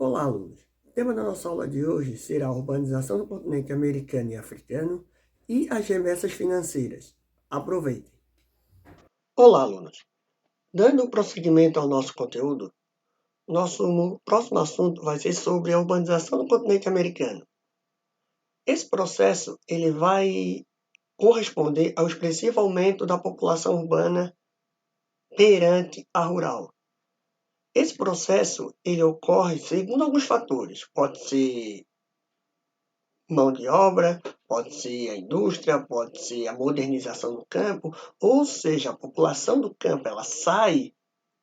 Olá, alunos! O tema da nossa aula de hoje será a urbanização do continente americano e africano e as remessas financeiras. Aproveitem! Olá, alunos! Dando prosseguimento ao nosso conteúdo, nosso próximo assunto vai ser sobre a urbanização do continente americano. Esse processo ele vai corresponder ao expressivo aumento da população urbana perante a rural. Esse processo ele ocorre segundo alguns fatores. Pode ser mão de obra, pode ser a indústria, pode ser a modernização do campo, ou seja, a população do campo ela sai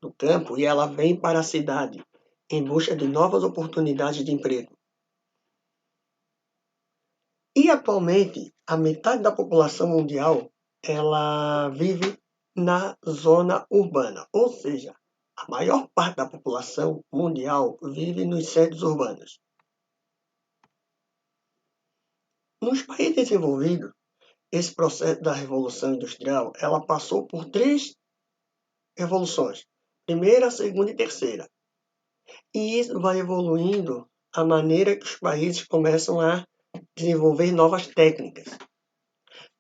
do campo e ela vem para a cidade em busca de novas oportunidades de emprego. E atualmente, a metade da população mundial ela vive na zona urbana, ou seja, a maior parte da população mundial vive nos centros urbanos. Nos países desenvolvidos, esse processo da Revolução Industrial, ela passou por 3 revoluções. Primeira, segunda e terceira. E isso vai evoluindo a maneira que os países começam a desenvolver novas técnicas.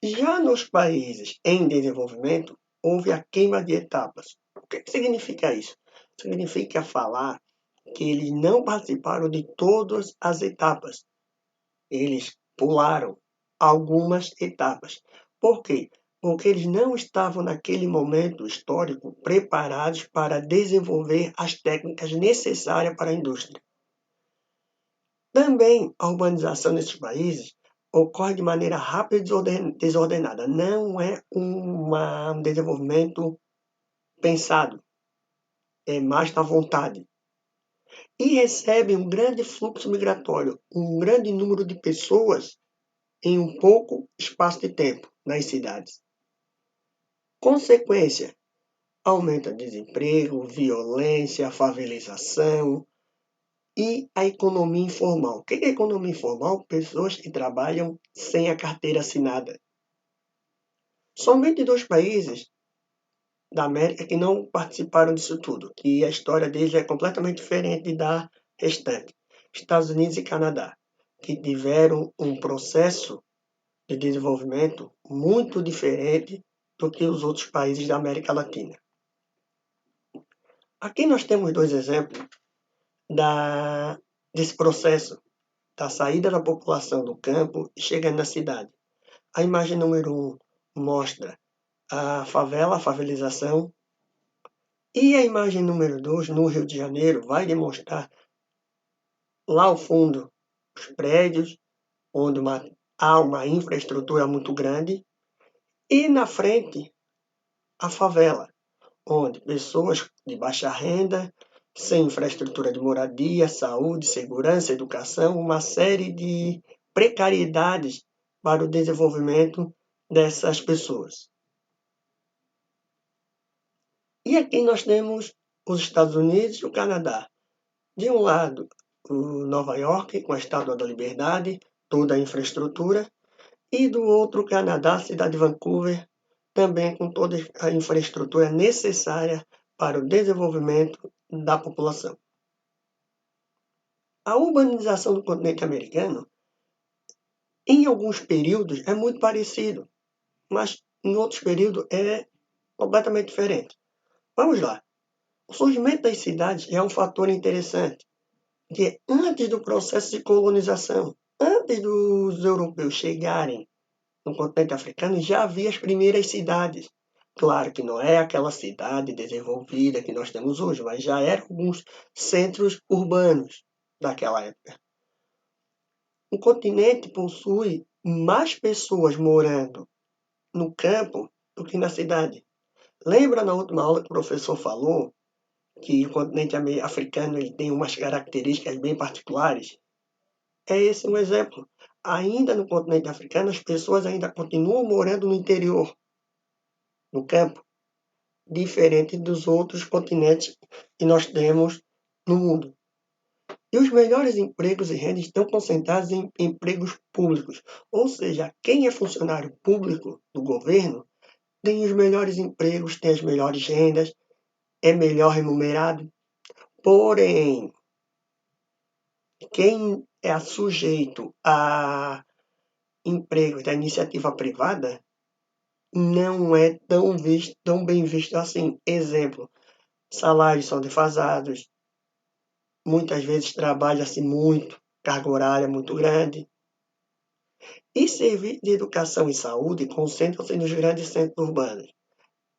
Já nos países em desenvolvimento, houve a queima de etapas. O que significa isso? Significa falar que eles não participaram de todas as etapas. Eles pularam algumas etapas. Por quê? Porque eles não estavam naquele momento histórico preparados para desenvolver as técnicas necessárias para a indústria. Também a urbanização nesses países ocorre de maneira rápida e desordenada. Não é um desenvolvimento pensado, é mais da vontade. E recebe um grande fluxo migratório, um grande número de pessoas em um pouco espaço de tempo nas cidades. Consequência, aumenta desemprego, violência, favelização e a economia informal. O que é economia informal? Pessoas que trabalham sem a carteira assinada. Somente 2 países da América que não participaram disso tudo, que a história deles é completamente diferente da restante. Estados Unidos e Canadá, que tiveram um processo de desenvolvimento muito diferente do que os outros países da América Latina. Aqui nós temos 2 exemplos desse processo da saída da população do campo e chegando na cidade. A imagem número 1 mostra a favela, a favelização, e a imagem número 2, no Rio de Janeiro, vai demonstrar lá ao fundo os prédios, onde há uma infraestrutura muito grande, e na frente a favela, onde pessoas de baixa renda, sem infraestrutura de moradia, saúde, segurança, educação, uma série de precariedades para o desenvolvimento dessas pessoas. E aqui nós temos os Estados Unidos e o Canadá. De um lado, Nova York, com a Estátua da Liberdade, toda a infraestrutura, e do outro, o Canadá, a cidade de Vancouver, também com toda a infraestrutura necessária para o desenvolvimento da população. A urbanização do continente americano, em alguns períodos, é muito parecido, mas em outros períodos é completamente diferente. Vamos lá. O surgimento das cidades é um fator interessante, que antes do processo de colonização, antes dos europeus chegarem no continente africano, já havia as primeiras cidades. Claro que não é aquela cidade desenvolvida que nós temos hoje, mas já eram alguns centros urbanos daquela época. O continente possui mais pessoas morando no campo do que na cidade. Lembra na última aula que o professor falou que o continente africano ele tem umas características bem particulares? É esse um exemplo. Ainda no continente africano, as pessoas ainda continuam morando no interior, no campo, diferente dos outros continentes que nós temos no mundo. E os melhores empregos e rendas estão concentrados em empregos públicos. Ou seja, quem é funcionário público do governo tem os melhores empregos, tem as melhores rendas, é melhor remunerado. Porém, quem é sujeito a empregos da iniciativa privada não é tão bem visto assim. Exemplo, salários são defasados, muitas vezes trabalha-se muito, carga horária muito grande. E serviços de educação e saúde concentram-se nos grandes centros urbanos.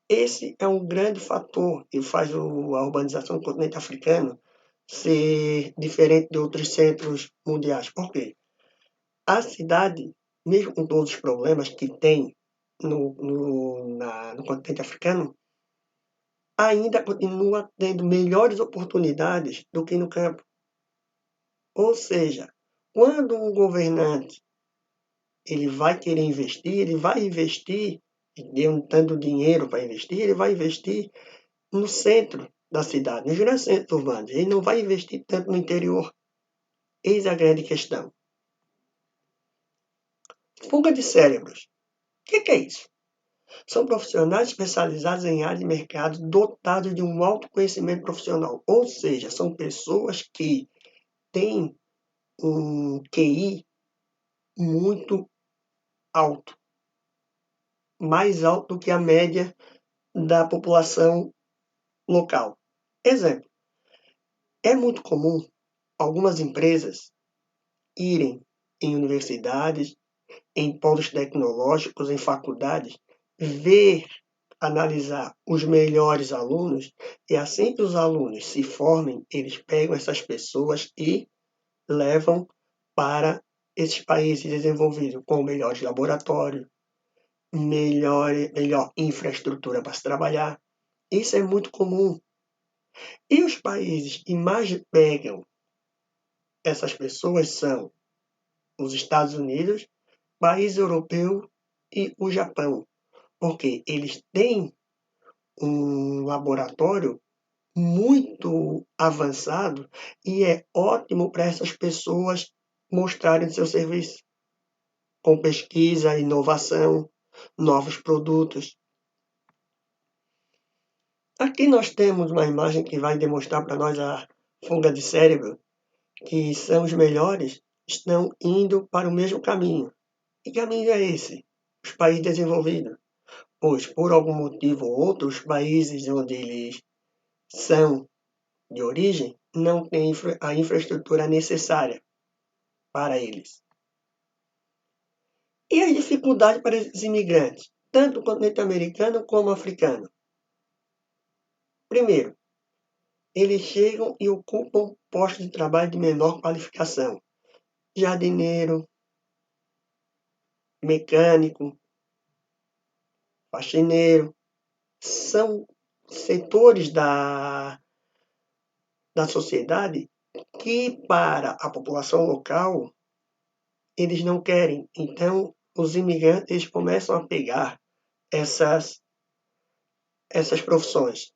Esse é um grande fator que faz a urbanização do continente africano ser diferente de outros centros mundiais. Por quê? A cidade, mesmo com todos os problemas que tem no continente africano, ainda continua tendo melhores oportunidades do que no campo. Ou seja, quando um governante ele vai querer investir, ele vai investir, deu tanto dinheiro para investir, ele vai investir no centro da cidade, nos grandes centros urbanos. Ele não vai investir tanto no interior. Eis a grande questão. Fuga de cérebros. O que é isso? São profissionais especializados em áreas de mercado dotados de um alto conhecimento profissional. Ou seja, são pessoas que têm um QI muito alto. Mais alto do que a média da população local. Exemplo. É muito comum algumas empresas irem em universidades, em polos tecnológicos, em faculdades, ver, analisar os melhores alunos, e assim que os alunos se formem, eles pegam essas pessoas e levam para esses países desenvolvidos com melhores laboratórios, melhor infraestrutura para se trabalhar. Isso é muito comum. E os países que mais pegam essas pessoas são os Estados Unidos, país europeu e o Japão, porque eles têm um laboratório muito avançado e é ótimo para essas pessoas mostrarem seu serviço, com pesquisa, inovação, novos produtos. Aqui nós temos uma imagem que vai demonstrar para nós a fuga de cérebro, que são os melhores, estão indo para o mesmo caminho. Que caminho é esse? Os países desenvolvidos. Pois, por algum motivo ou outro, os países onde eles são de origem não têm a infraestrutura necessária para eles. E as dificuldades para esses imigrantes, tanto continente americano como africano? Primeiro, eles chegam e ocupam postos de trabalho de menor qualificação. Jardineiro, mecânico, faxineiro, são setores da sociedade que, para a população local, eles não querem. Então, os imigrantes eles começam a pegar essas profissões.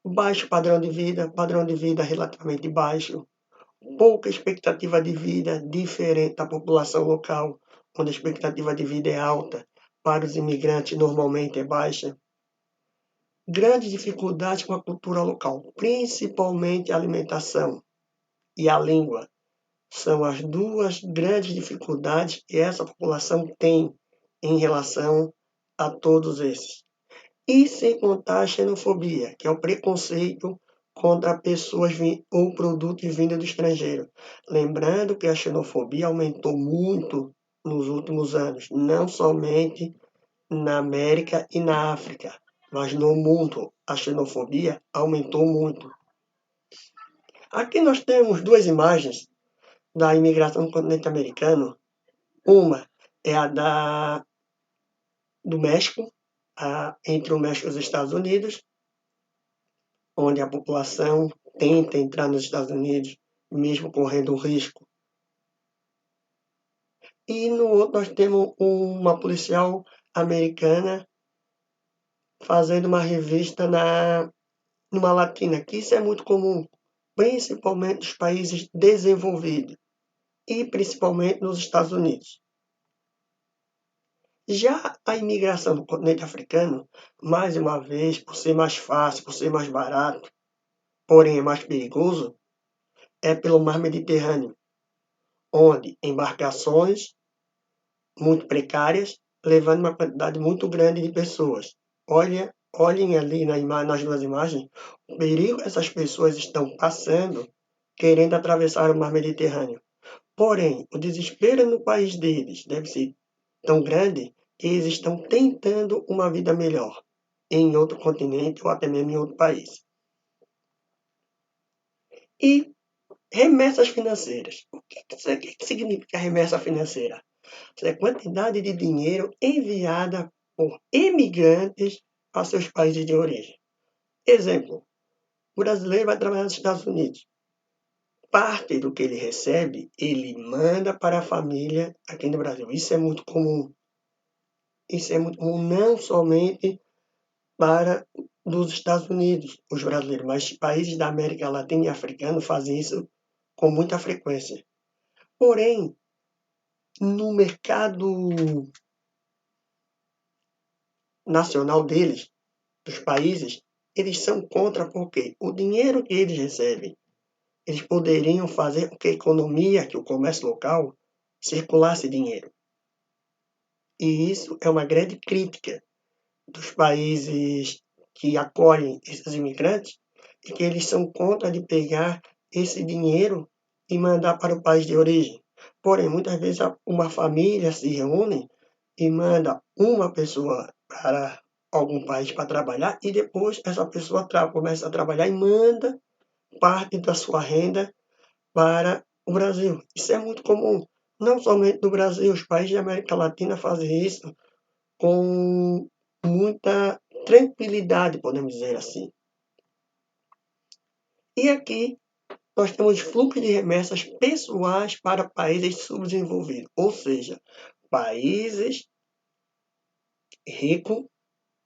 Baixo padrão de vida relativamente baixo, pouca expectativa de vida, diferente da população local, onde a expectativa de vida é alta, para os imigrantes normalmente é baixa. Grandes dificuldades com a cultura local, principalmente a alimentação e a língua. São as duas grandes dificuldades que essa população tem em relação a todos esses. E sem contar a xenofobia, que é o preconceito contra pessoas ou produtos vindos do estrangeiro. Lembrando que a xenofobia aumentou muito nos últimos anos, não somente na América e na África, mas no mundo a xenofobia aumentou muito. Aqui nós temos duas imagens da imigração no continente americano. Uma é a do México, entre o México e os Estados Unidos, onde a população tenta entrar nos Estados Unidos, mesmo correndo o risco. E no outro nós temos uma policial americana fazendo uma revista numa latina, que isso é muito comum, principalmente nos países desenvolvidos e principalmente nos Estados Unidos. Já a imigração do continente africano, mais uma vez, por ser mais fácil, por ser mais barato, porém é mais perigoso, é pelo mar Mediterrâneo. onde embarcações muito precárias, levando uma quantidade muito grande de pessoas. Olhem ali nas duas imagens o perigo que essas pessoas estão passando querendo atravessar o mar Mediterrâneo. Porém, o desespero no país deles deve ser tão grande que eles estão tentando uma vida melhor em outro continente ou até mesmo em outro país. E remessas financeiras. O que significa remessa financeira? É a quantidade de dinheiro enviada por imigrantes a seus países de origem. Exemplo, o brasileiro vai trabalhar nos Estados Unidos. Parte do que ele recebe, ele manda para a família aqui no Brasil. Isso é muito comum. Isso é muito comum não somente para dos Estados Unidos, os brasileiros, mas países da América Latina e Africana fazem isso com muita frequência. Porém, no mercado nacional deles, dos países, eles são contra porque o dinheiro que eles recebem, eles poderiam fazer com que a economia, que o comércio local, circulasse dinheiro. E isso é uma grande crítica dos países que acolhem esses imigrantes, e que eles são contra de pegar esse dinheiro e mandar para o país de origem. Porém, muitas vezes uma família se reúne e manda uma pessoa para algum país para trabalhar e depois essa pessoa começa a trabalhar e manda parte da sua renda para o Brasil. Isso é muito comum. Não somente no Brasil, os países da América Latina fazem isso com muita tranquilidade, podemos dizer assim. E aqui nós temos fluxo de remessas pessoais para países subdesenvolvidos, ou seja, países ricos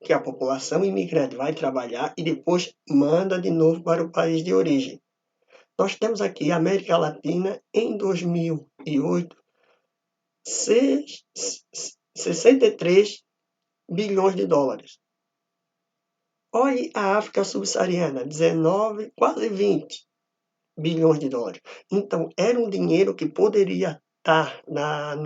que a população imigrante vai trabalhar e depois manda de novo para o país de origem. Nós temos aqui a América Latina em 2008, 63 bilhões de dólares. Olhe a África subsaariana, 19, quase 20 bilhões de dólares. Então, era um dinheiro que poderia estar na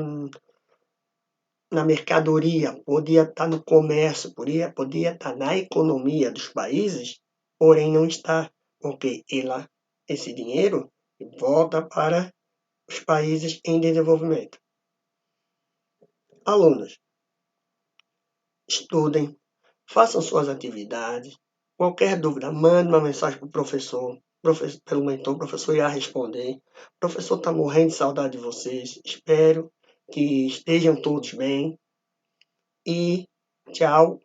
mercadoria, podia estar no comércio, podia estar na economia dos países, porém não está, porque esse dinheiro volta para os países em desenvolvimento. Alunos, estudem, façam suas atividades. Qualquer dúvida, mande uma mensagem para o professor, pelo mentor, o professor irá responder. O professor está morrendo de saudade de vocês. Espero que estejam todos bem. E tchau.